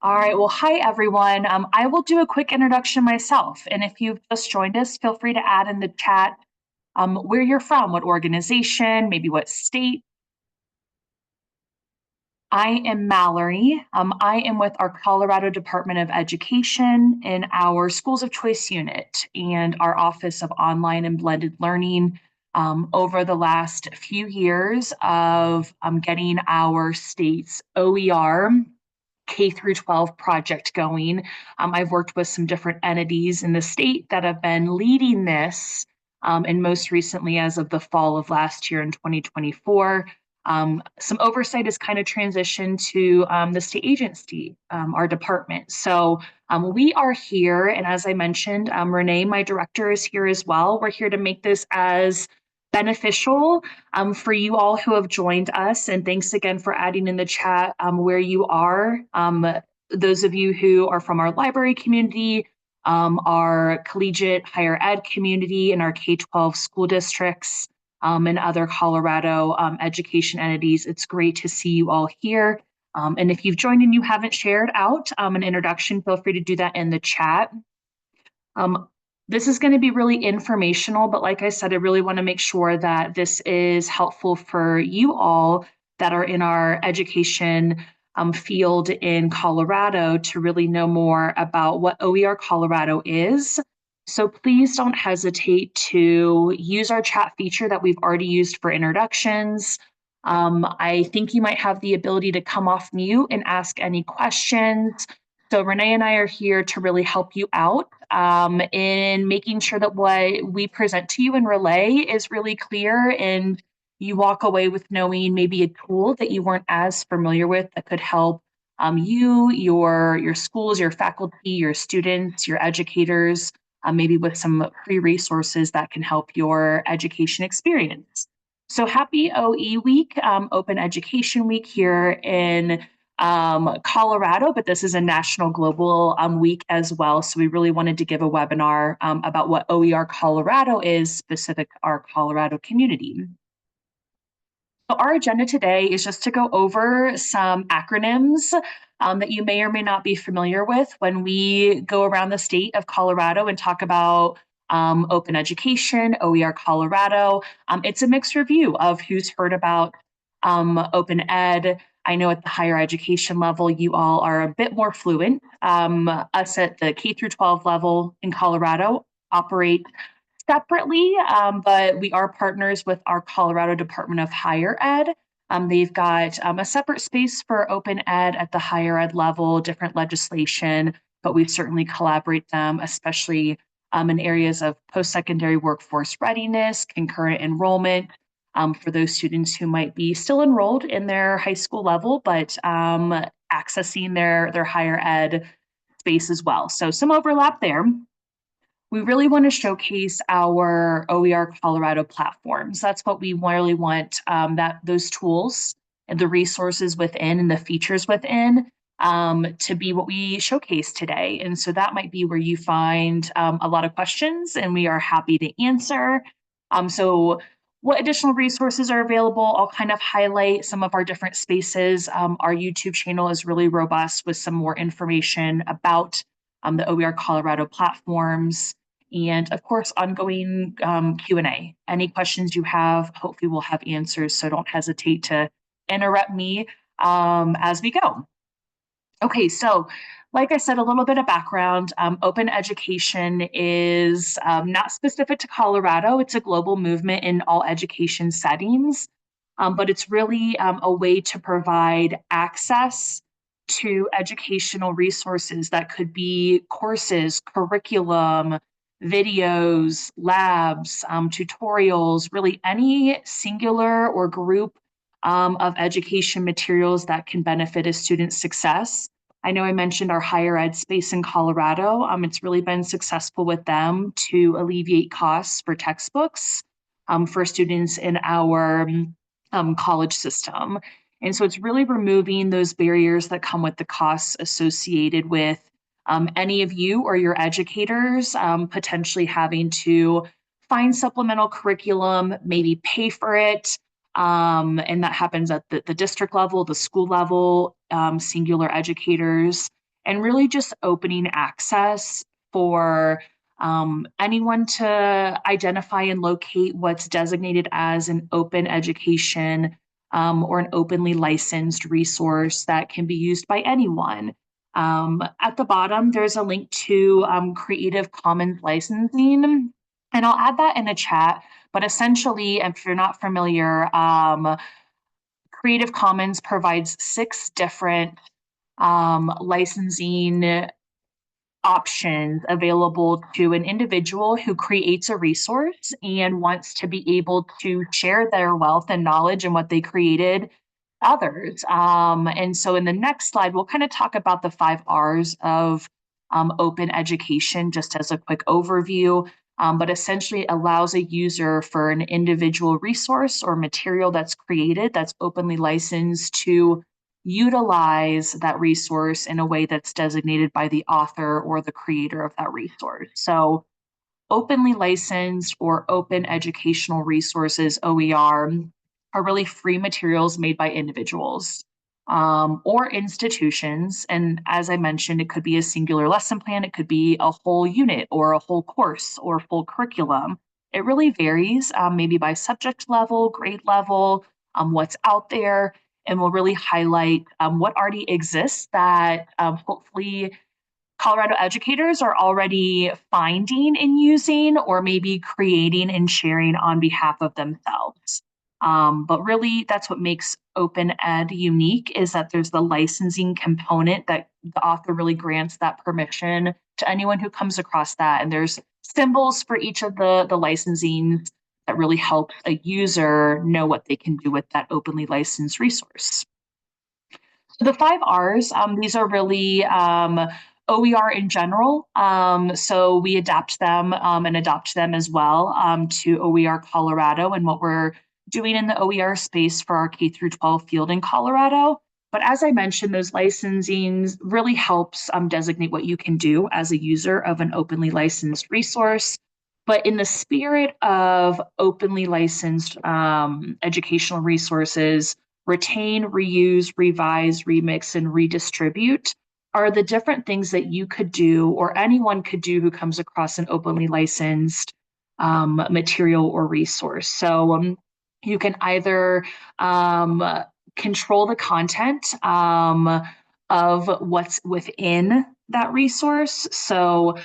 All right, well, hi everyone. I will do a quick introduction myself. And if you've just joined us, feel free to add in the chat where you're from, what organization, maybe what state. I am Mallory. I am with our Colorado Department of Education in our Schools of Choice unit and our Office of Online and Blended Learning. Over the last few years of getting our state's OER K through 12 project going. I've worked with some different entities in the state that have been leading this, and most recently, as of the fall of last year in 2024, some oversight has kind of transitioned to the state agency, our department. So we are here, and as I mentioned, Renee, my director, is here as well. We're here to make this as beneficial for you all who have joined us. And thanks again for adding in the chat where you are. Those of you who are from our library community, our collegiate higher ed community, and our K-12 school districts, and other Colorado education entities, it's great to see you all here. And if you've joined and you haven't shared out an introduction, feel free to do that in the chat. This is going to be really informational, but like I said, I really want to make sure that this is helpful for you all that are in our education field in Colorado to really know more about what OERColorado is. So please don't hesitate to use our chat feature that we've already used for introductions. I think you might have the ability to come off mute and ask any questions. So Renee and I are here to really help you out in making sure that what we present to you and relay is really clear and you walk away with knowing maybe a tool that you weren't as familiar with that could help you, your schools, your faculty, your students, your educators, maybe with some free resources that can help your education experience. So happy OE Week, Open Education Week here in Colorado, but this is a national global week as well. So we really wanted to give a webinar about what OERColorado is specific to our Colorado community. So our agenda today is just to go over some acronyms that you may or may not be familiar with when we go around the state of Colorado and talk about open education, OERColorado. It's a mixed review of who's heard about open ed. I know at the higher education level, you all are a bit more fluent. Us at the K through 12 level in Colorado operate separately, but we are partners with our Colorado Department of Higher Ed. They've got a separate space for open ed at the higher ed level, different legislation, but we certainly collaborate them, especially in areas of post-secondary workforce readiness, concurrent enrollment, for those students who might be still enrolled in their high school level, but accessing their higher ed space as well. So some overlap there. We really want to showcase our OERColorado platforms. That's what we really want, those tools and the resources within and the features within to be what we showcase today. And so that might be where you find a lot of questions and we are happy to answer. So what additional resources are available? I'll kind of highlight some of our different spaces. Our YouTube channel is really robust with some more information about the OERColorado platforms. And of course, ongoing Q&A. Any questions you have, hopefully we'll have answers, so don't hesitate to interrupt me as we go. Okay, so like I said, a little bit of background. Open education is not specific to Colorado. It's a global movement in all education settings, but it's really a way to provide access to educational resources that could be courses, curriculum, videos, labs, tutorials, really any singular or group of education materials that can benefit a student's success. I know I mentioned our higher ed space in Colorado. It's really been successful with them to alleviate costs for textbooks for students in our college system. And so it's really removing those barriers that come with the costs associated with any of you or your educators potentially having to find supplemental curriculum, maybe pay for it. And that happens at the district level, the school level, singular educators. and really just opening access for anyone to identify and locate what's designated as an open education or an openly licensed resource that can be used by anyone. At the bottom, there's a link to Creative Commons licensing, and I'll add that in the chat. But essentially, if you're not familiar, Creative Commons provides 6 different licensing options available to an individual who creates a resource and wants to be able to share their wealth and knowledge and what they created others. And so in the next slide, we'll kind of talk about the 5 R's of open education, just as a quick overview. But essentially it allows a user for an individual resource or material that's created that's openly licensed to utilize that resource in a way that's designated by the author or the creator of that resource. So openly licensed or open educational resources, OER, are really free materials made by individuals or institutions. And as I mentioned, it could be a singular lesson plan, it could be a whole unit or a whole course or full curriculum. It really varies, maybe by subject level, grade level, what's out there, and we'll really highlight what already exists that hopefully Colorado educators are already finding and using, or maybe creating and sharing on behalf of themselves. But really, that's what makes open ed unique, is that there's the licensing component that the author really grants that permission to anyone who comes across that. And there's symbols for each of the licensing that really help a user know what they can do with that openly licensed resource. So the 5 R's, these are really OER in general. So we adapt them and adopt them as well to OERColorado and what we're doing in the OER space for our K through 12 field in Colorado. But as I mentioned, those licensings really helps designate what you can do as a user of an openly licensed resource. But in the spirit of openly licensed educational resources, retain, reuse, revise, remix, and redistribute are the different things that you could do, or anyone could do who comes across an openly licensed material or resource. So you can either control the content of what's within that resource. So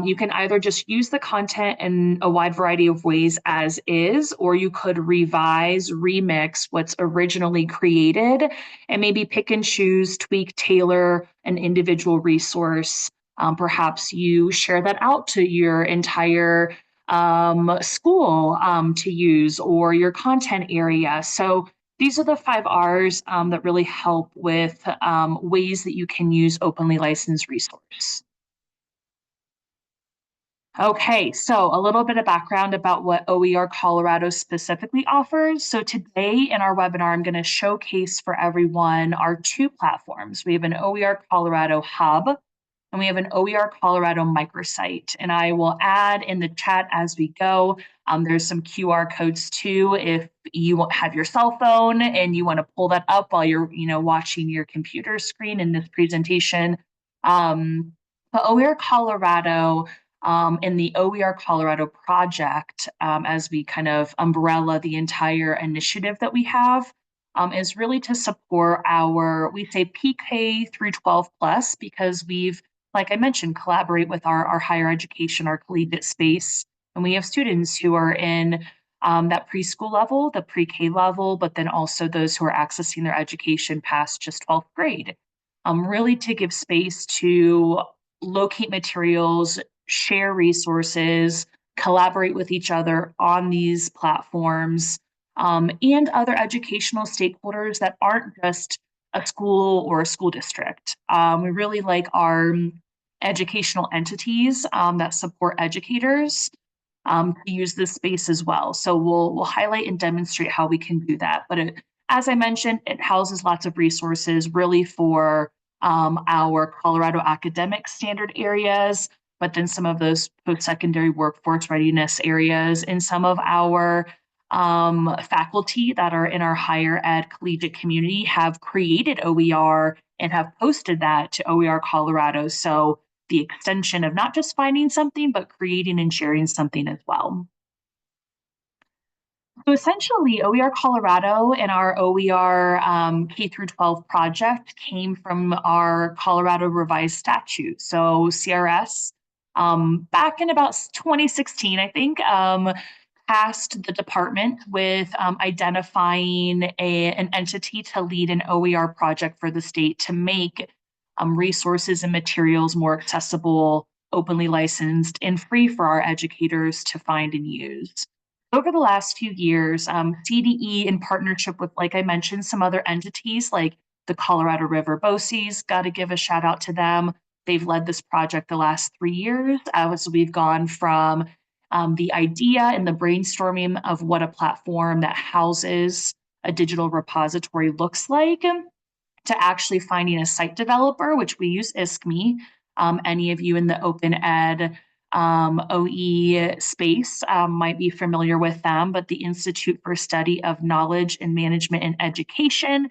you can either just use the content in a wide variety of ways as is, or you could revise, remix what's originally created, and maybe pick and choose, tweak, tailor an individual resource. Perhaps you share that out to your entire school to use, or your content area. So these are the 5 R's that really help with ways that you can use openly licensed resource. Okay, so a little bit of background about what OERColorado specifically offers. So today in our webinar, I'm going to showcase for everyone our 2 platforms. We have an OERColorado Hub and we have an OERColorado Microsite. And I will add in the chat as we go. There's some QR codes too if you have your cell phone and you want to pull that up while you're watching your computer screen in this presentation. But OERColorado in the OERColorado project, as we kind of umbrella the entire initiative that we have, is really to support we say PK through 12 plus, because we've, like I mentioned, collaborate with our higher education, our collegiate space. And we have students who are in that preschool level, the pre-K level, but then also those who are accessing their education past just 12th grade. Really to give space to locate materials, share resources, collaborate with each other on these platforms, and other educational stakeholders that aren't just a school or a school district. We really like our educational entities that support educators to use this space as well. So we'll highlight and demonstrate how we can do that. But as I mentioned, it houses lots of resources really for our Colorado academic standard areas, but then some of those post-secondary workforce readiness areas, and some of our faculty that are in our higher ed collegiate community have created OER and have posted that to OER Colorado. So the extension of not just finding something, but creating and sharing something as well. So essentially, OER Colorado and our OER K through 12 project came from our Colorado Revised Statute. So CRS, back in about 2016, I think, tasked the department with identifying an entity to lead an OER project for the state to make resources and materials more accessible, openly licensed, and free for our educators to find and use. Over the last few years, CDE, in partnership with, like I mentioned, some other entities like the Colorado River BOCES, got to give a shout out to them. They've led this project the last 3 years as we've gone from the idea and the brainstorming of what a platform that houses a digital repository looks like to actually finding a site developer, which we use ISKME. Any of you in the open ed OE space might be familiar with them, but the Institute for Study of Knowledge and Management in Education,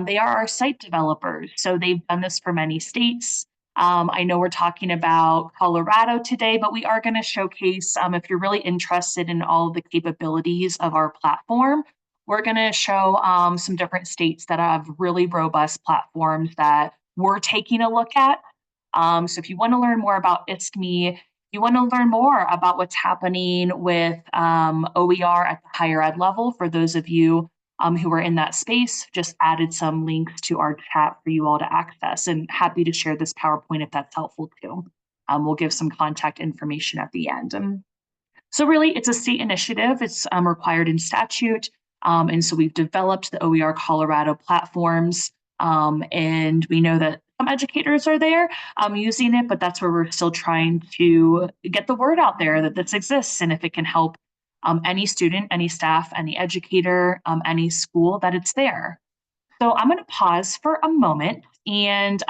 they are our site developers. So they've done this for many states. I know we're talking about Colorado today, but we are going to showcase, if you're really interested in all of the capabilities of our platform, we're going to show some different states that have really robust platforms that we're taking a look at. So if you want to learn more about ISKME, you want to learn more about what's happening with OER at the higher ed level, for those of you who are in that space, just added some links to our chat for you all to access, and happy to share this PowerPoint if that's helpful too. We'll give some contact information at the end. So really, it's a state initiative. It's required in statute. And so we've developed the OER Colorado platforms, and we know that some educators are there using it, but that's where we're still trying to get the word out there that this exists, and if it can help any student, any staff, any educator, any school, that it's there. So I'm going to pause for a moment, and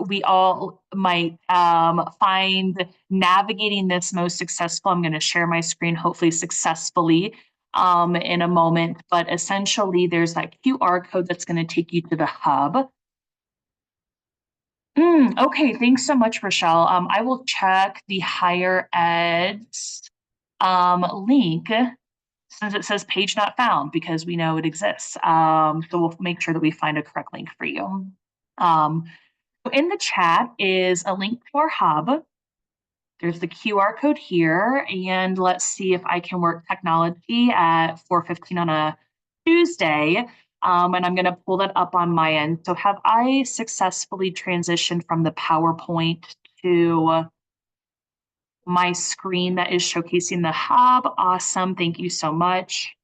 we all might find navigating this most successful. I'm going to share my screen, hopefully successfully, in a moment, but essentially there's that QR code that's going to take you to the hub. Okay, thanks so much, Rochelle. I will check the higher ed's link since it says page not found, because we know it exists. So we'll make sure that we find a correct link for you. In the chat is a link to our hub. There's the QR code here, and let's see if I can work technology at 4:15 on a Tuesday. And I'm going to pull that up on my end. So have I successfully transitioned from the PowerPoint to my screen that is showcasing the hub? Awesome. Thank you so much.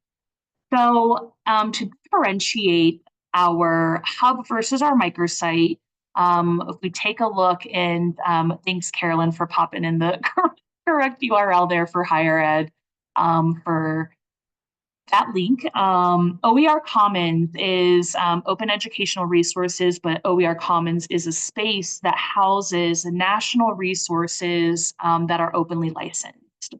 So to differentiate our hub versus our microsite, if we take a look, and thanks, Carolyn, for popping in the correct URL there for higher ed for that link. OER Commons is open educational resources, but OER Commons is a space that houses national resources that are openly licensed.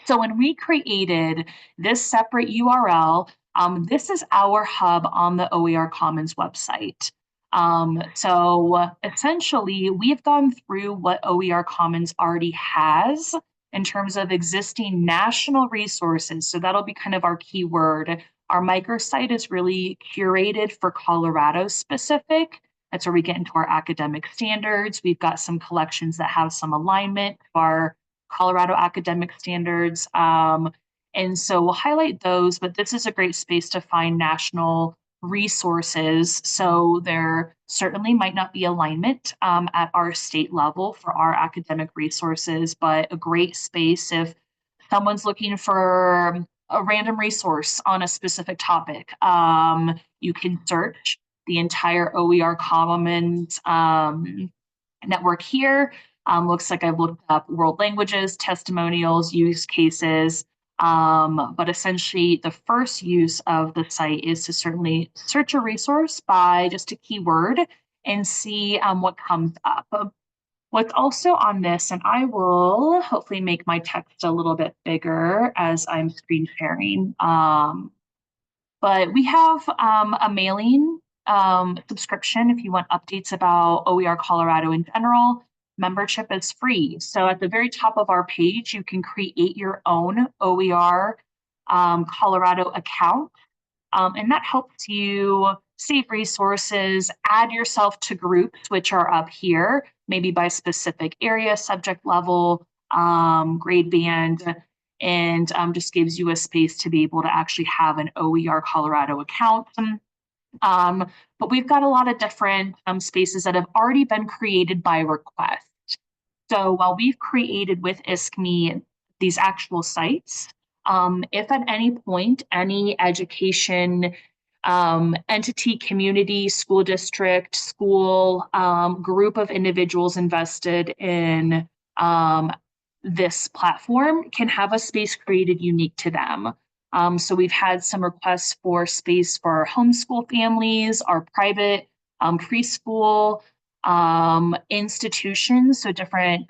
So when we created this separate URL, this is our hub on the OER Commons website. So essentially, we've gone through what OER Commons already has in terms of existing national resources. So that'll be kind of our keyword. Our microsite is really curated for Colorado specific. That's where we get into our academic standards. We've got some collections that have some alignment to our Colorado academic standards. And so we'll highlight those, but this is a great space to find national resources. So there certainly might not be alignment at our state level for our academic resources, but a great space if someone's looking for a random resource on a specific topic. You can search the entire OER Commons network here. Looks like I've looked up world languages, testimonials, use cases, but essentially the first use of the site is to certainly search a resource by just a keyword and see what comes up. What's also on this, and I will hopefully make my text a little bit bigger as I'm screen sharing. But we have a mailing subscription if you want updates about OER Colorado in general. Membership is free. So at the very top of our page, you can create your own OER Colorado account. And that helps you save resources, add yourself to groups, which are up here, maybe by specific area, subject level, grade band, and just gives you a space to be able to actually have an OER Colorado account. But we've got a lot of different spaces that have already been created by request. So while we've created with ISKME these actual sites, if at any point any education entity, community, school district, school group of individuals invested in this platform can have a space created unique to them. So we've had some requests for space for our homeschool families, our private preschool institutions, so different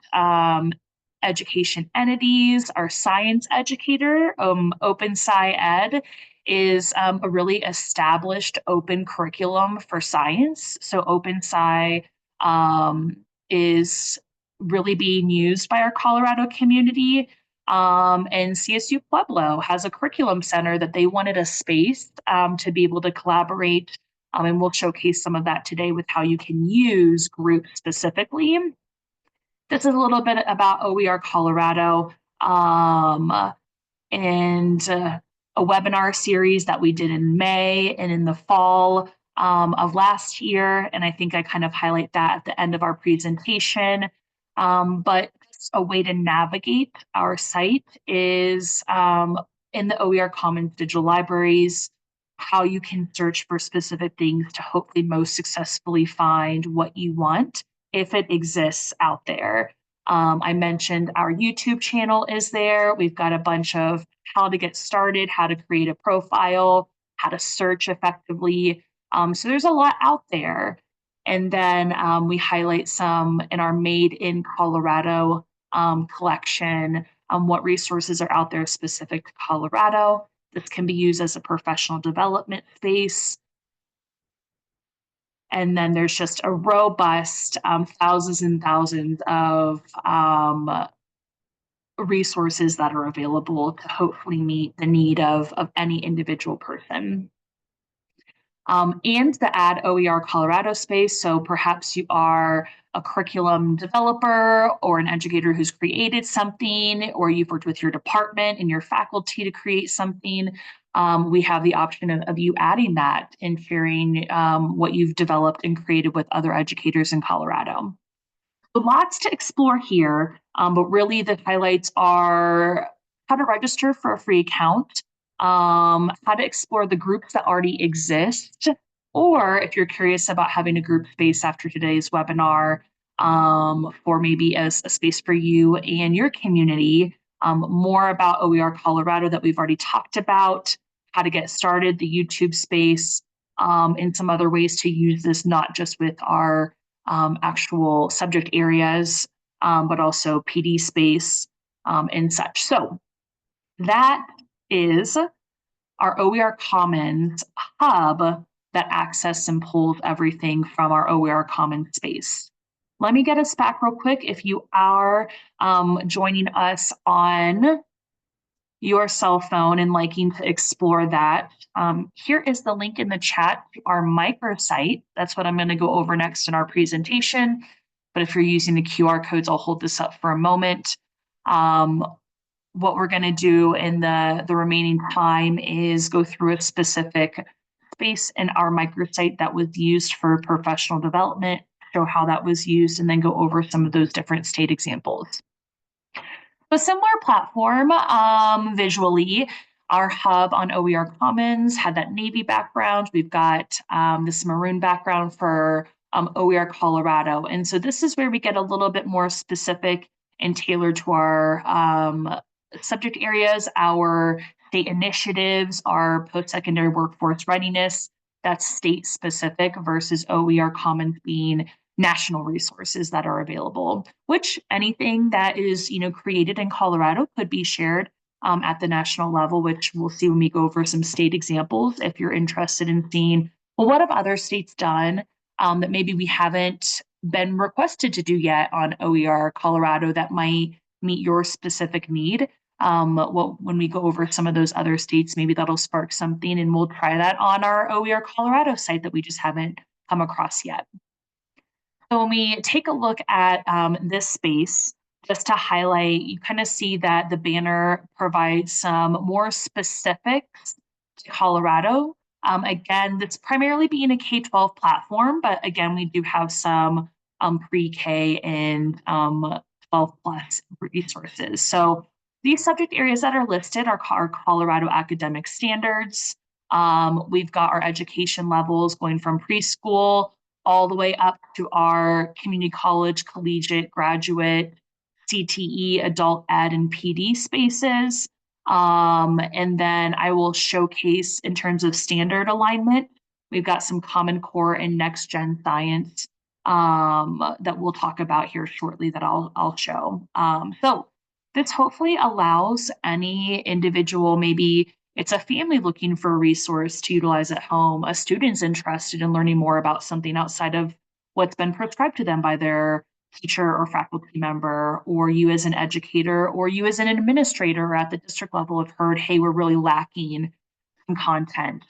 education entities. Our science educator, Open Sci Ed, is a really established open curriculum for science. So Open Sci is really being used by our Colorado community. And CSU Pueblo has a curriculum center that they wanted a space to be able to collaborate. And we'll showcase some of that today with how you can use groups specifically. This is a little bit about OER Colorado and a webinar series that we did in May and in the fall of last year. And I think I kind of highlight that at the end of our presentation. But a way to navigate our site is in the OER Commons digital libraries, how you can search for specific things to hopefully most successfully find what you want if it exists out there. I mentioned our YouTube channel is there. We've got a bunch of how to get started, how to create a profile, how to search effectively. So there's a lot out there. And then we highlight some in our Made in Colorado collection, what resources are out there specific to Colorado. This can be used as a professional development space. And then there's just a robust thousands and thousands of resources that are available to hopefully meet the need of any individual person. And the Add OER Colorado space. So perhaps you are a curriculum developer or an educator who's created something, or you've worked with your department and your faculty to create something. We have the option of you adding that and sharing what you've developed and created with other educators in Colorado. So lots to explore here, but really the highlights are how to register for a free account, how to explore the groups that already exist, or if you're curious about having a group space after today's webinar for maybe as a space for you and your community, more about OER Colorado that we've already talked about, how to get started, the YouTube space, and some other ways to use this, not just with our actual subject areas, but also PD space and such. So that is our OER Commons hub that access and pulls everything from our OER Commons space. Let me get us back real quick. If you are joining us on your cell phone and liking to explore that, here is the link in the chat to our microsite. That's what I'm going to go over next in our presentation. But if you're using the QR codes, I'll hold this up for a moment. What we're going to do in the remaining time is go through a specific space in our microsite that was used for professional development, show how that was used, and then go over some of those different state examples. A similar platform visually, our hub on OER Commons had that navy background. We've got this maroon background for OER Colorado. And so this is where we get a little bit more specific and tailored to our subject areas, our state initiatives, our post-secondary workforce readiness. That's state specific versus OER Commons being national resources that are available, which anything that is, created in Colorado could be shared at the national level, which we'll see when we go over some state examples. If you're interested in seeing, well, what have other states done that maybe we haven't been requested to do yet on OER Colorado that might meet your specific need. When we go over some of those other states, maybe that'll spark something, and we'll try that on our OER Colorado site that we just haven't come across yet. So when we take a look at this space, just to highlight, you kind of see that the banner provides some more specifics to Colorado. Again, that's primarily being a K-12 platform, but again, we do have some pre-K and 12 plus resources. So these subject areas that are listed are our Colorado academic standards. We've got our education levels going from preschool all the way up to our community college, collegiate, graduate, CTE, adult ed, and PD spaces. And then I will showcase in terms of standard alignment. We've got some Common Core and Next Gen Science that we'll talk about here shortly that I'll show. So this hopefully allows any individual, maybe it's a family looking for a resource to utilize at home, a student's interested in learning more about something outside of what's been prescribed to them by their teacher or faculty member, or you as an educator, or you as an administrator at the district level have heard, hey, we're really lacking some content.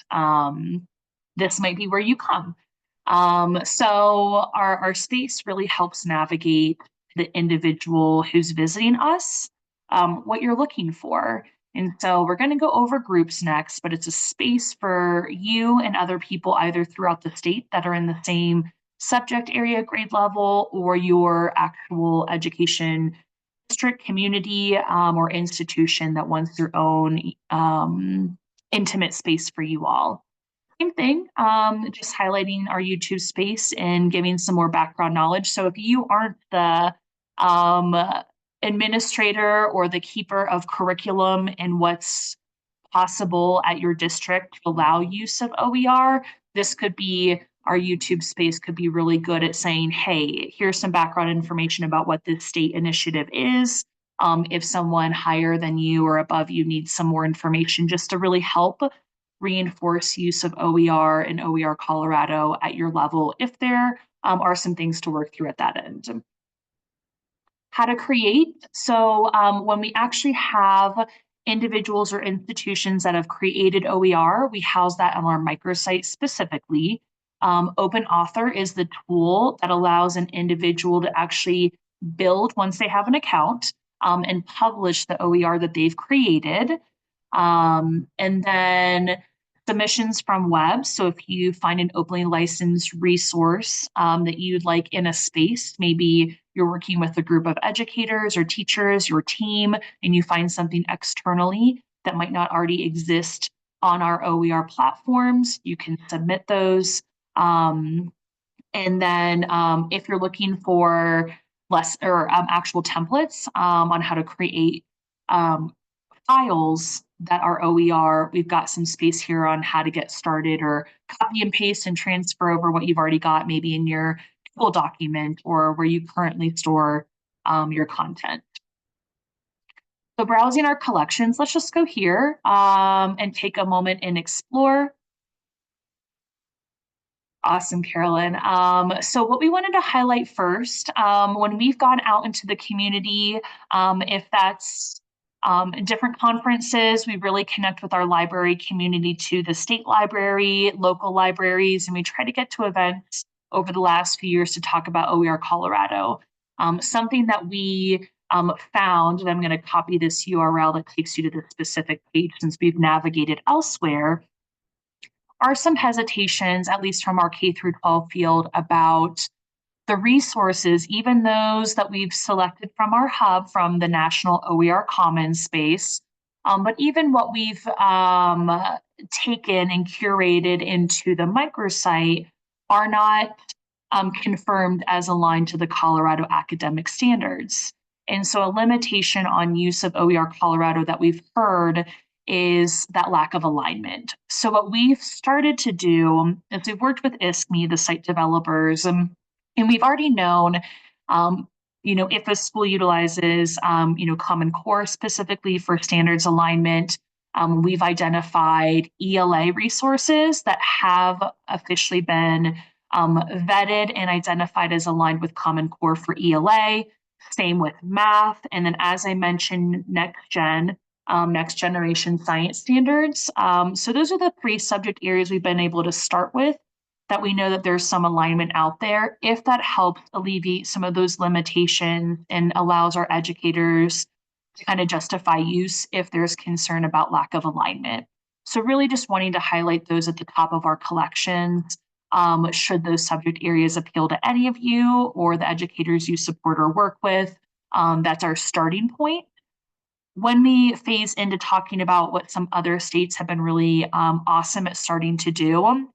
This might be where you come. So our space really helps navigate the individual who's visiting us, what you're looking for. And so we're going to go over groups next, but it's a space for you and other people either throughout the state that are in the same subject area, grade level, or your actual education district, community, or institution that wants their own intimate space for you all. Same thing, just highlighting our YouTube space and giving some more background knowledge. So if you aren't the administrator or the keeper of curriculum and what's possible at your district to allow use of OER, this could be our YouTube space could be really good at saying, hey, here's some background information about what this state initiative is. If someone higher than you or above you needs some more information, just to really help reinforce use of OER and OER Colorado at your level if there are some things to work through at that end. How to create. So when we actually have individuals or institutions that have created OER, we house that on our microsite specifically. Open Author is the tool that allows an individual to actually build, once they have an account, and publish the OER that they've created. And then submissions from web. So if you find an openly licensed resource that you'd like in a space, maybe you're working with a group of educators or teachers, your team, and you find something externally that might not already exist on our OER platforms, you can submit those. And then if you're looking for actual templates on how to create files that are OER, we've got some space here on how to get started, or copy and paste and transfer over what you've already got maybe in your Google document or where you currently store your content. So browsing our collections, let's just go here and take a moment and explore. Awesome, Carolyn. So what we wanted to highlight first, when we've gone out into the community, if that's different conferences, we really connect with our library community to the state library, local libraries, and we try to get to events over the last few years to talk about OER Colorado. Something that we found, and I'm going to copy this URL that takes you to the specific page since we've navigated elsewhere, are some hesitations, at least from our K through 12 field, about the resources, even those that we've selected from our hub from the National OER Commons space, but even what we've taken and curated into the microsite are not confirmed as aligned to the Colorado academic standards. And so a limitation on use of OER Colorado that we've heard is that lack of alignment. So what we've started to do is we've worked with ISKME, the site developers, And we've already known, if a school utilizes, Common Core specifically for standards alignment, we've identified ELA resources that have officially been vetted and identified as aligned with Common Core for ELA. Same with math. And then, as I mentioned, next generation science standards. So those are the 3 subject areas we've been able to start with, that we know that there's some alignment out there. If that helps alleviate some of those limitations and allows our educators to kind of justify use if there's concern about lack of alignment. So really just wanting to highlight those at the top of our collections. Should those subject areas appeal to any of you or the educators you support or work with, that's our starting point. When we phase into talking about what some other states have been really awesome at starting to do,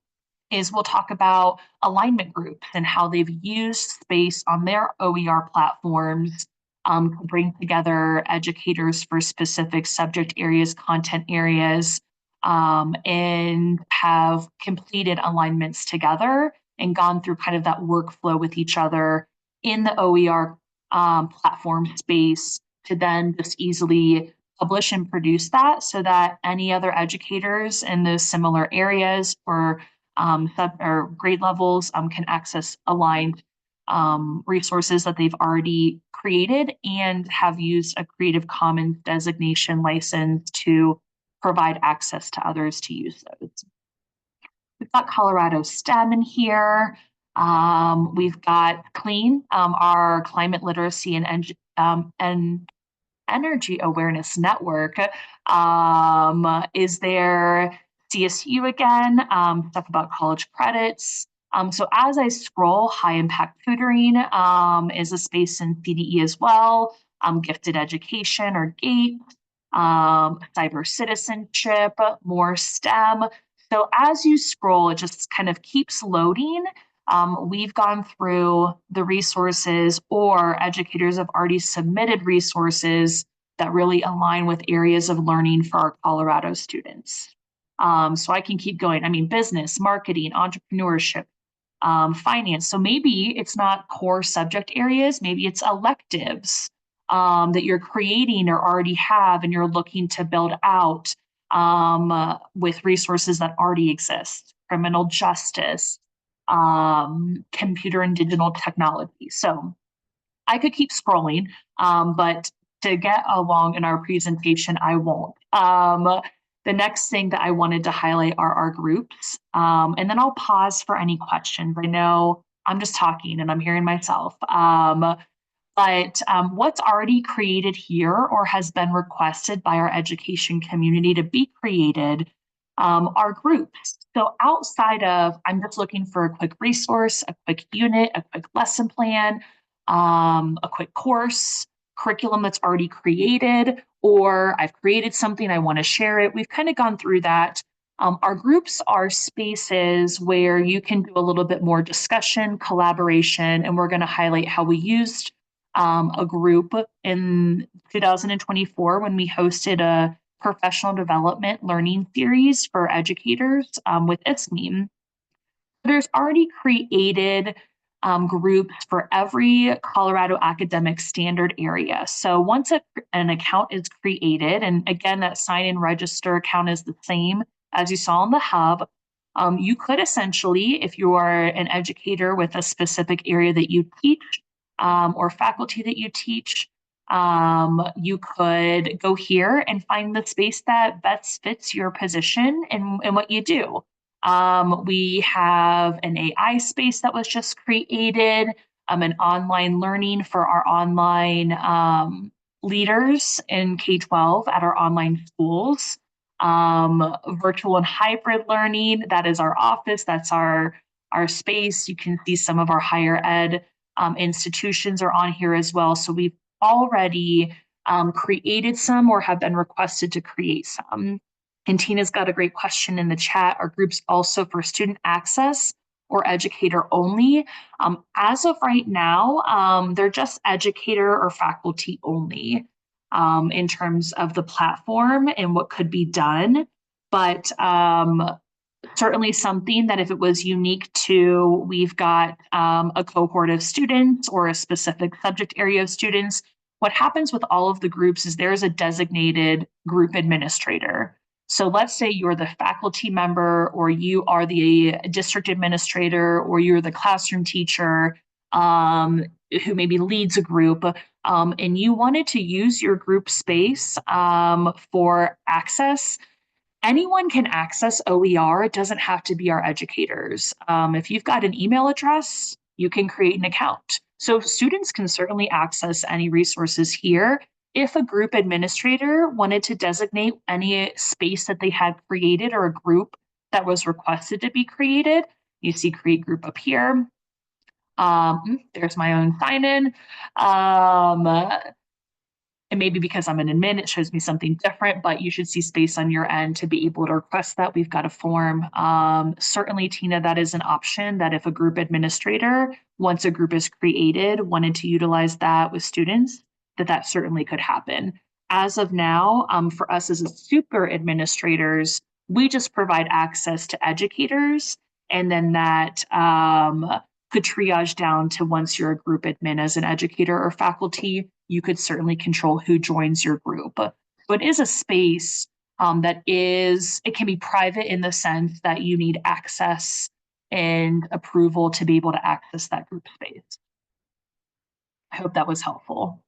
is we'll talk about alignment groups and how they've used space on their OER platforms to bring together educators for specific subject areas, content areas, and have completed alignments together and gone through kind of that workflow with each other in the OER platform space to then just easily publish and produce that so that any other educators in those similar areas or grade levels can access aligned resources that they've already created and have used a Creative Commons designation license to provide access to others to use those. We've got Colorado STEM in here. We've got CLEAN, our climate literacy and energy awareness network. Is there CSU again, stuff about college credits. So as I scroll, high impact tutoring is a space in CDE as well, gifted education or GATE, cyber citizenship, more STEM. So as you scroll, it just kind of keeps loading. We've gone through the resources, or educators have already submitted resources that really align with areas of learning for our Colorado students. So I can keep going. I mean, business, marketing, entrepreneurship, finance. So maybe it's not core subject areas, maybe it's electives that you're creating or already have and you're looking to build out with resources that already exist. Criminal justice, computer and digital technology. So I could keep scrolling, but to get along in our presentation, I won't. The next thing that I wanted to highlight are our groups. And then I'll pause for any questions. I know I'm just talking and I'm hearing myself. But what's already created here or has been requested by our education community to be created are groups. So outside of, I'm just looking for a quick resource, a quick unit, a quick lesson plan, a quick course, curriculum that's already created, or I've created something, I want to share it. We've kind of gone through that. Our groups are spaces where you can do a little bit more discussion, collaboration, and we're going to highlight how we used a group in 2024 when we hosted a professional development learning series for educators with ISME. There's already created groups for every Colorado academic standard area. So once an account is created, and again, that sign and register account is the same as you saw on the hub, you could essentially, if you are an educator with a specific area that you teach or faculty that you teach, you could go here and find the space that best fits your position and what you do. We have an AI space that was just created, an online learning for our online leaders in K-12 at our online schools, virtual and hybrid learning, that is our office, that's our space. You can see some of our higher ed institutions are on here as well. So we've already created some or have been requested to create some. And Tina's got a great question in the chat. Are groups also for student access or educator only? As of right now, they're just educator or faculty only in terms of the platform and what could be done. But Certainly something that if it was unique to, we've got a cohort of students or a specific subject area of students, what happens with all of the groups is there's a designated group administrator. So let's say you're the faculty member, or you are the district administrator, or you're the classroom teacher who maybe leads a group, and you wanted to use your group space for access. Anyone can access OER. It doesn't have to be our educators. If you've got an email address, you can create an account. So students can certainly access any resources here. If a group administrator wanted to designate any space that they had created or a group that was requested to be created, you see create group up here. There's my own sign in. And maybe because I'm an admin, it shows me something different, but you should see space on your end to be able to request that. We've got a form. Certainly, Tina, that is an option that if a group administrator, once a group is created, wanted to utilize that with students, that certainly could happen. As of now, for us as super administrators, we just provide access to educators, and then that could triage down to once you're a group admin as an educator or faculty, you could certainly control who joins your group. But it is a space it can be private in the sense that you need access and approval to be able to access that group space. I hope that was helpful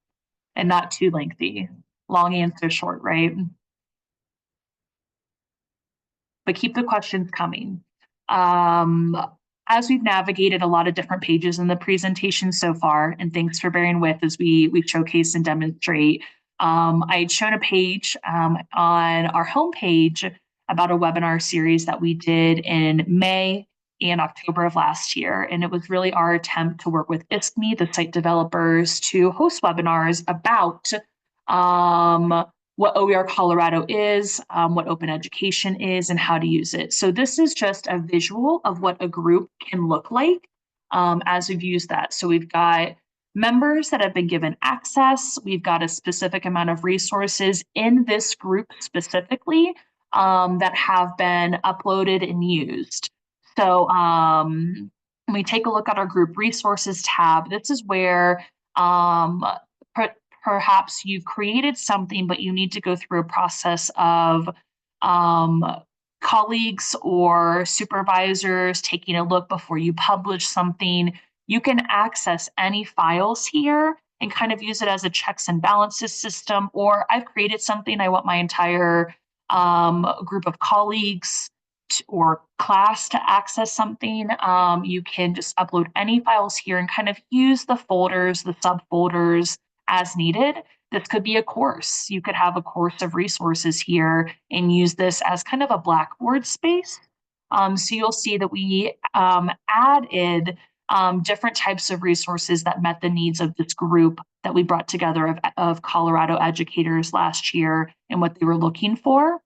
and not too lengthy. Long answer short, right? But keep the questions coming. As we've navigated a lot of different pages in the presentation so far, and thanks for bearing with as we showcase and demonstrate, I had shown a page on our homepage about a webinar series that we did in May and October of last year. And it was really our attempt to work with ISKME, the site developers, to host webinars about what OERColorado is, what open education is, and how to use it. So this is just a visual of what a group can look like as we've used that. So we've got members that have been given access. We've got a specific amount of resources in this group specifically that have been uploaded and used. So when we take a look at our group resources tab, this is where perhaps you've created something, but you need to go through a process of colleagues or supervisors taking a look before you publish something. You can access any files here and kind of use it as a checks and balances system. Or I've created something, I want my entire group of colleagues or class to access something. You can just upload any files here and kind of use the folders, the subfolders, as needed. This could be a course. You could have a course of resources here and use this as kind of a Blackboard space. So you'll see that we added different types of resources that met the needs of this group that we brought together of Colorado educators last year and what they were looking for.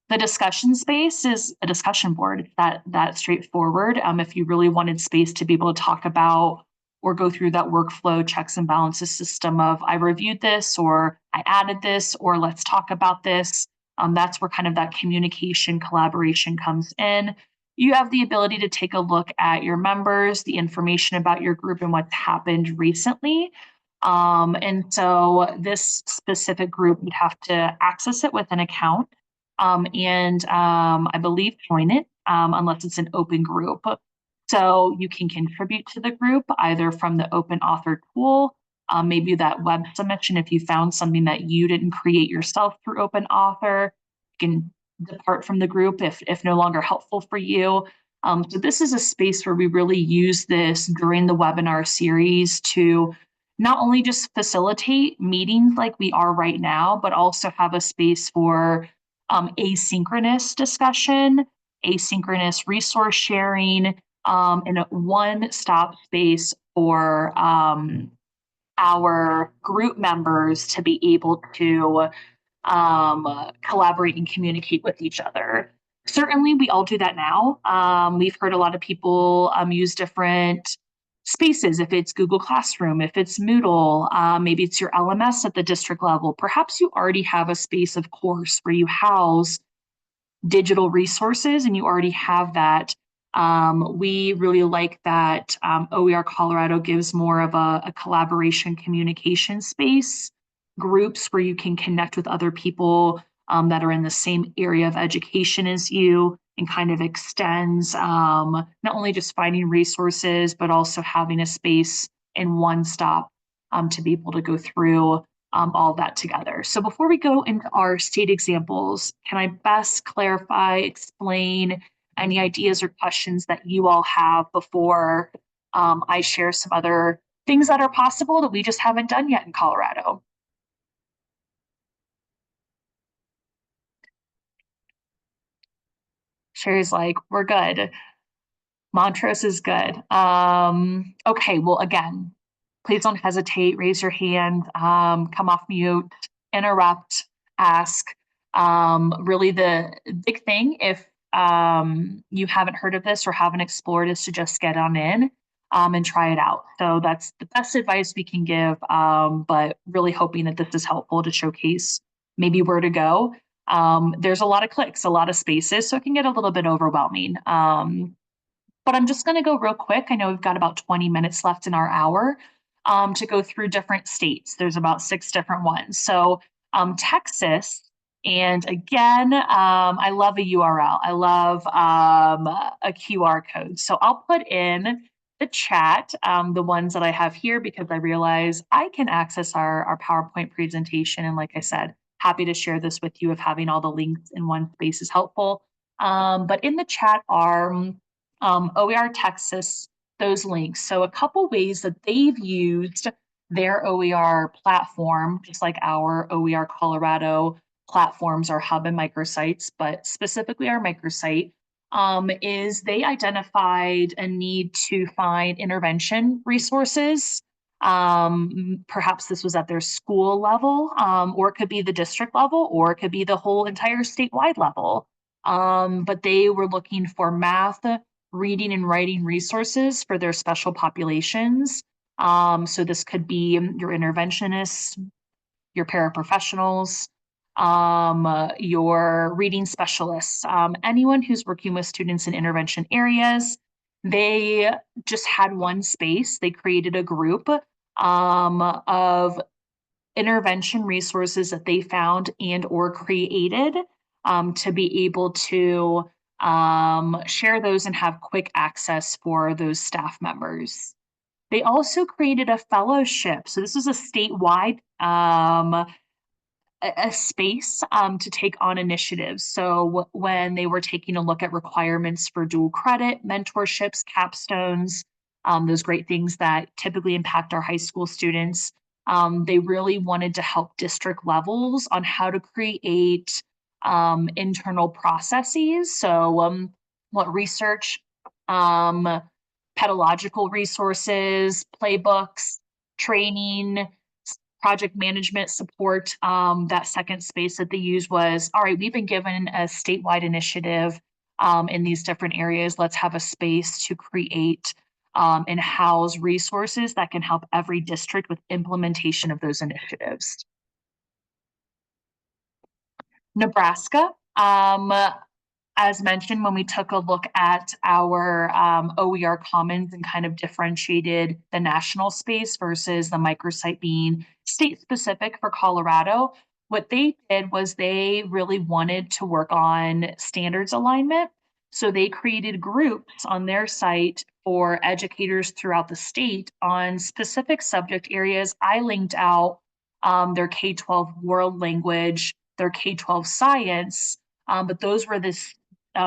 The discussion space is a discussion board. It's that straightforward. If you really wanted space to be able to talk about or go through that workflow checks and balances system of I reviewed this, or I added this, or let's talk about this. That's where kind of that communication collaboration comes in. You have the ability to take a look at your members, the information about your group and what's happened recently. And so this specific group, you'd have to access it with an account and I believe join it unless it's an open group. So you can contribute to the group either from the open author tool, maybe that web submission. If you found something that you didn't create yourself through open author, you can depart from the group if no longer helpful for you. So this is a space where we really use this during the webinar series to not only just facilitate meetings like we are right now, but also have a space for asynchronous discussion, asynchronous resource sharing, and a one-stop space for our group members to be able to collaborate and communicate with each other. Certainly, we all do that now. We've heard a lot of people use different spaces. If it's Google Classroom, if it's Moodle, maybe it's your LMS at the district level. Perhaps you already have a space of course where you house digital resources and you already have that, we really like that OER Colorado gives more of a collaboration communication space, groups where you can connect with other people that are in the same area of education as you, and kind of extends not only just finding resources, but also having a space in one stop to be able to go through all that together. So before we go into our state examples, can I best clarify, explain any ideas or questions that you all have before I share some other things that are possible that we just haven't done yet in Colorado? Sherry's like, we're good. Montrose is good. Okay, well, again, please don't hesitate, raise your hand, come off mute, interrupt, ask. Really, the big thing, if you haven't heard of this or haven't explored, is to just get on in and try it out. So that's the best advice we can give, but really hoping that this is helpful to showcase maybe where to go. There's a lot of clicks, a lot of spaces, so it can get a little bit overwhelming. But I'm just going to go real quick. I know we've got about 20 minutes left in our hour to go through different states. There's about 6 different ones. So Texas, and again, I love a URL. I love a QR code. So I'll put in the chat the ones that I have here because I realize I can access our PowerPoint presentation. And like I said, happy to share this with you if having all the links in one space is helpful. But in the chat are OER Texas, those links. So a couple ways that they've used their OER platform, just like our OER Colorado platforms, our Hub and Microsites, but specifically our microsite, is they identified a need to find intervention resources. Perhaps this was at their school level, or it could be the district level, or it could be the whole entire statewide level. But they were looking for math, reading and writing resources for their special populations. So this could be your interventionists, your paraprofessionals, your reading specialists, anyone who's working with students in intervention areas. They just had one space. They created a group of intervention resources that they found and or created to be able to share those and have quick access for those staff members. They also created a fellowship. So this is a statewide a space to take on initiatives. So when they were taking a look at requirements for dual credit, mentorships, capstones, those great things that typically impact our high school students, they really wanted to help district levels on how to create internal processes. So what research, pedagogical resources, playbooks, training, project management support. That second space that they used was, all right, we've been given a statewide initiative in these different areas. Let's have a space to create and house resources that can help every district with implementation of those initiatives. Nebraska, as mentioned, when we took a look at our OER Commons and kind of differentiated the national space versus the microsite being state specific for Colorado, what they did was they really wanted to work on standards alignment. So they created groups on their site for educators throughout the state on specific subject areas. I linked out their K-12 world language, their K-12 science, but those were this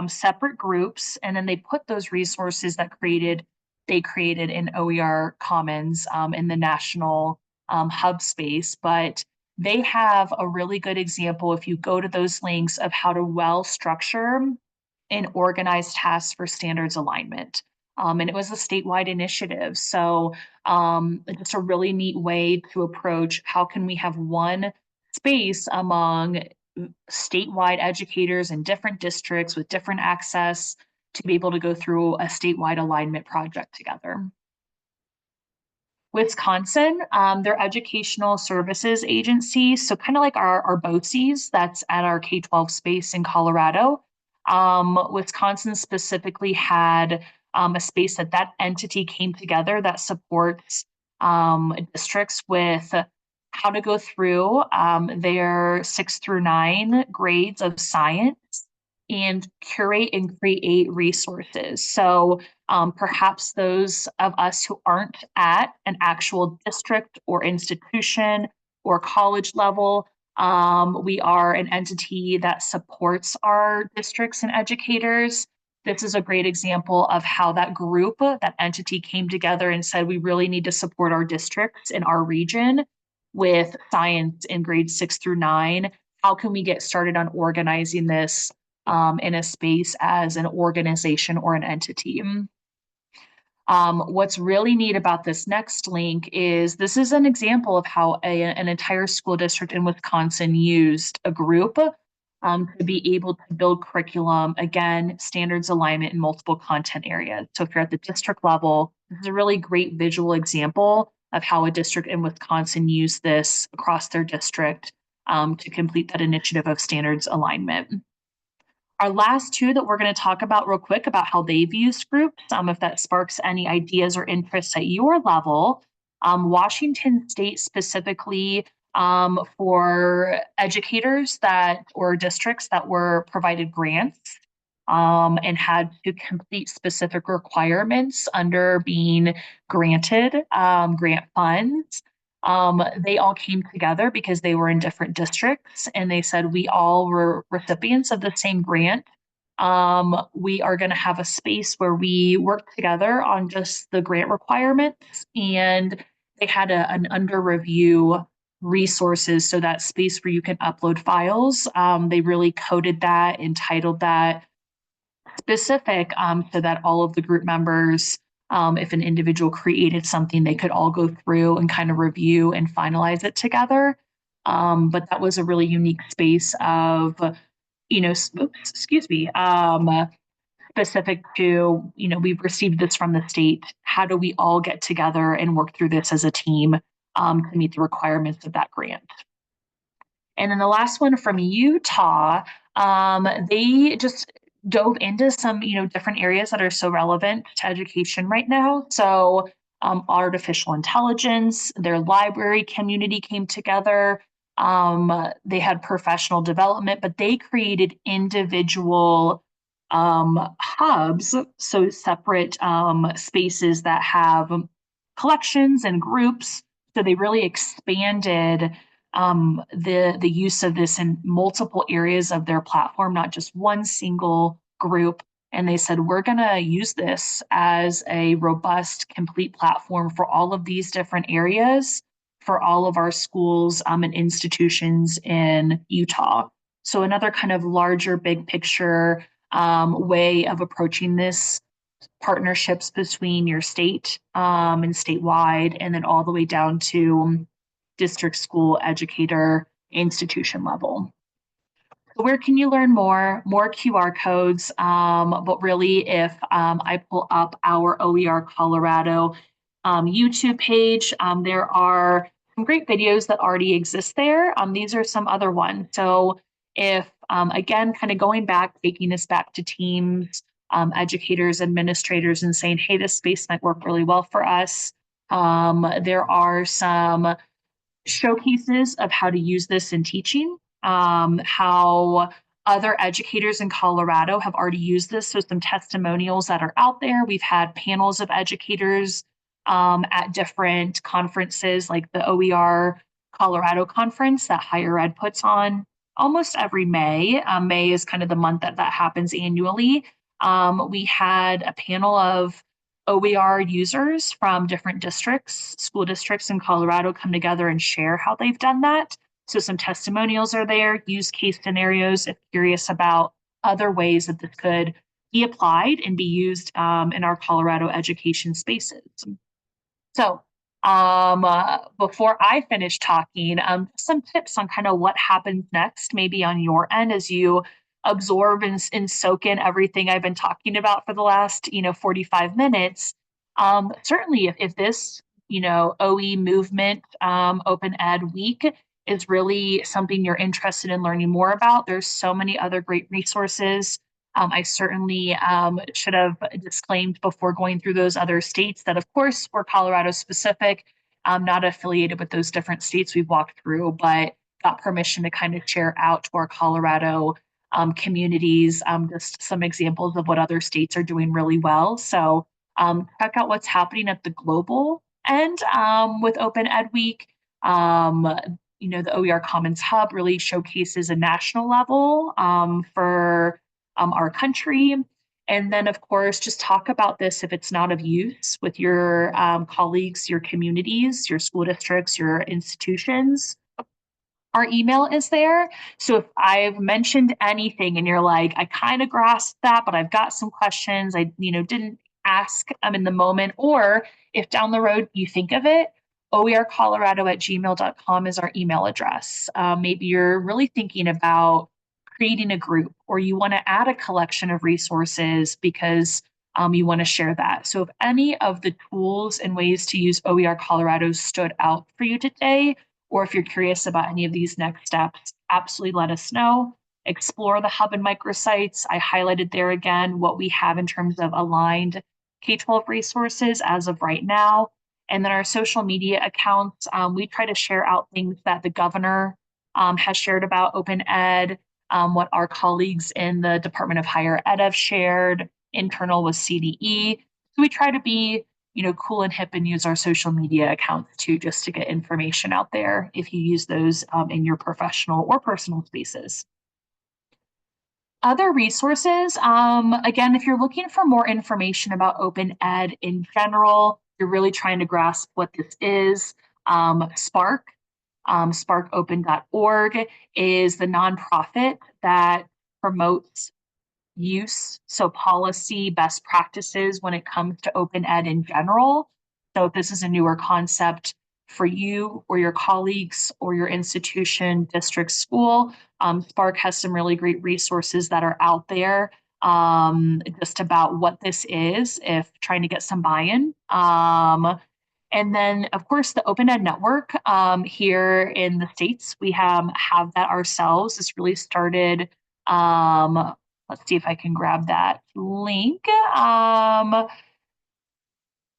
separate groups, and then they put those resources that they created in OER Commons in the national hub space. But they have a really good example, if you go to those links, of how to well structure and organize tasks for standards alignment. And it was a statewide initiative. So it's a really neat way to approach how can we have one space among statewide educators in different districts with different access to be able to go through a statewide alignment project together. Wisconsin, their educational services agency, so kind of like our BOCES that's at our K-12 space in Colorado, Wisconsin specifically had a space that entity came together that supports districts with how to go through their 6 through 9 grades of science and curate and create resources. So perhaps those of us who aren't at an actual district or institution or college level, we are an entity that supports our districts and educators. This is a great example of how that group, that entity came together and said, we really need to support our districts in our region with science in grades 6 through 9. How can we get started on organizing this in a space as an organization or an entity? What's really neat about this next link is this is an example of how an entire school district in Wisconsin used a group to be able to build curriculum, again, standards alignment in multiple content areas. So if you're at the district level, this is a really great visual example of how a district in Wisconsin used this across their district to complete that initiative of standards alignment. Our last two that we're going to talk about real quick about how they've used groups, if that sparks any ideas or interests at your level. Washington State specifically for educators that or districts that were provided grants and had to complete specific requirements under being granted grant funds. They all came together because they were in different districts and they said, we all were recipients of the same grant. We are going to have a space where we work together on just the grant requirements. And they had an under review resources. So that space where you can upload files, they really coded that, entitled that specific so that all of the group members, if an individual created something, they could all go through and kind of review and finalize it together. But that was a really unique space of, specific to, we've received this from the state. How do we all get together and work through this as a team to meet the requirements of that grant? And then the last one from Utah, they just dove into some, different areas that are so relevant to education right now. So artificial intelligence, their library community came together. They had professional development, but they created individual hubs, so separate spaces that have collections and groups. So they really expanded the use of this in multiple areas of their platform, not just one single group. And they said, we're going to use this as a robust, complete platform for all of these different areas for all of our schools and institutions in Utah. So another kind of larger, big picture way of approaching this partnerships between your state and statewide, and then all the way down to district, school, educator, institution level. So where can you learn more? More QR codes, but really if I pull up our OERColorado YouTube page, there are some great videos that already exist there. These are some other ones. So if, again, kind of going back, taking this back to teams, educators, administrators, and saying, hey, this space might work really well for us. There are some showcases of how to use this in teaching, how other educators in Colorado have already used this. So some testimonials that are out there. We've had panels of educators at different conferences like the OER Colorado conference that higher ed puts on almost every May. May is kind of the month that happens annually. We had a panel of OER users from different districts, school districts in Colorado come together and share how they've done that. So some testimonials are there, use case scenarios if curious about other ways that this could be applied and be used in our Colorado education spaces. So before I finish talking, some tips on kind of what happens next, maybe on your end as you absorb and soak in everything I've been talking about for the last, 45 minutes. Certainly if this, OE movement, Open Ed Week is really something you're interested in learning more about, there's so many other great resources I certainly should have disclaimed before going through those other states that, of course, we're Colorado specific, not affiliated with those different states we've walked through, but got permission to kind of share out to our Colorado communities just some examples of what other states are doing really well. So check out what's happening at the global end with Open Ed Week. The OER Commons Hub really showcases a national level for our country. And then, of course, just talk about this if it's not of use with your colleagues, your communities, your school districts, your institutions. Our email is there. So if I've mentioned anything and you're like, I kind of grasped that, but I've got some questions I, didn't ask in the moment, or if down the road you think of it, oercolorado@gmail.com is our email address. Maybe you're really thinking about creating a group or you want to add a collection of resources because you want to share that. So if any of the tools and ways to use OER Colorado stood out for you today, or if you're curious about any of these next steps, absolutely let us know. Explore the Hub and Microsites. I highlighted there again what we have in terms of aligned K-12 resources as of right now. And then our social media accounts, we try to share out things that the governor has shared about Open Ed, what our colleagues in the Department of Higher Ed have shared, internal with CDE. So we try to be cool and hip and use our social media accounts too, just to get information out there if you use those in your professional or personal spaces. Other resources, again, if you're looking for more information about Open Ed in general, you're really trying to grasp what this is, Spark, sparkopen.org is the nonprofit that promotes use, so policy, best practices when it comes to Open Ed in general. So if this is a newer concept for you or your colleagues or your institution, district, school, Spark has some really great resources that are out there just about what this is, if trying to get some buy-in. And then, of course, the Open Ed Network here in the States, we have that ourselves. This really started let's see if I can grab that link.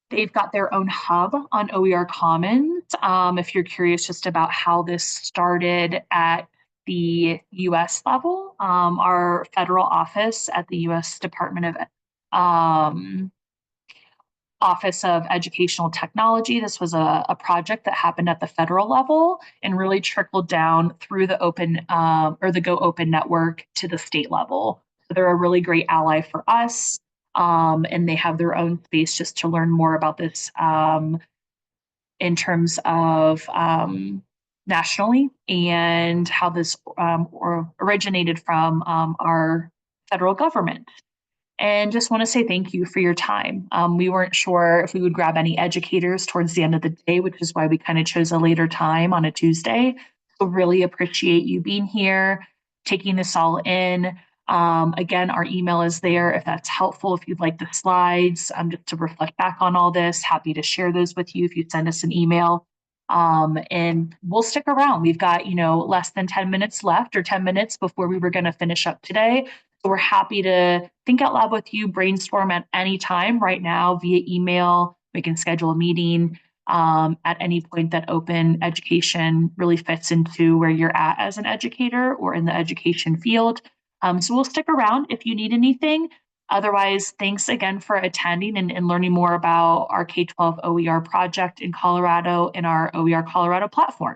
They've got their own hub on OER Commons. If you're curious just about how this started at the US level, our federal office at the US Department of Office of Educational Technology. This was a project that happened at the federal level and really trickled down through the the Go Open network to the state level. So they're a really great ally for us, and they have their own space just to learn more about this in terms of nationally and how this originated from our federal government. And just want to say thank you for your time. We weren't sure if we would grab any educators towards the end of the day, which is why we kind of chose a later time on a Tuesday. So really appreciate you being here, taking this all in. Again, our email is there if that's helpful. If you'd like the slides, just to reflect back on all this, happy to share those with you if you send us an email. And we'll stick around. We've got, less than 10 minutes left, or 10 minutes before we were going to finish up today. So we're happy to think out loud with you, brainstorm at any time right now via email. We can schedule a meeting at any point that open education really fits into where you're at as an educator or in the education field. So we'll stick around if you need anything. Otherwise, thanks again for attending and learning more about our K-12 OER project in Colorado and our OER Colorado platform.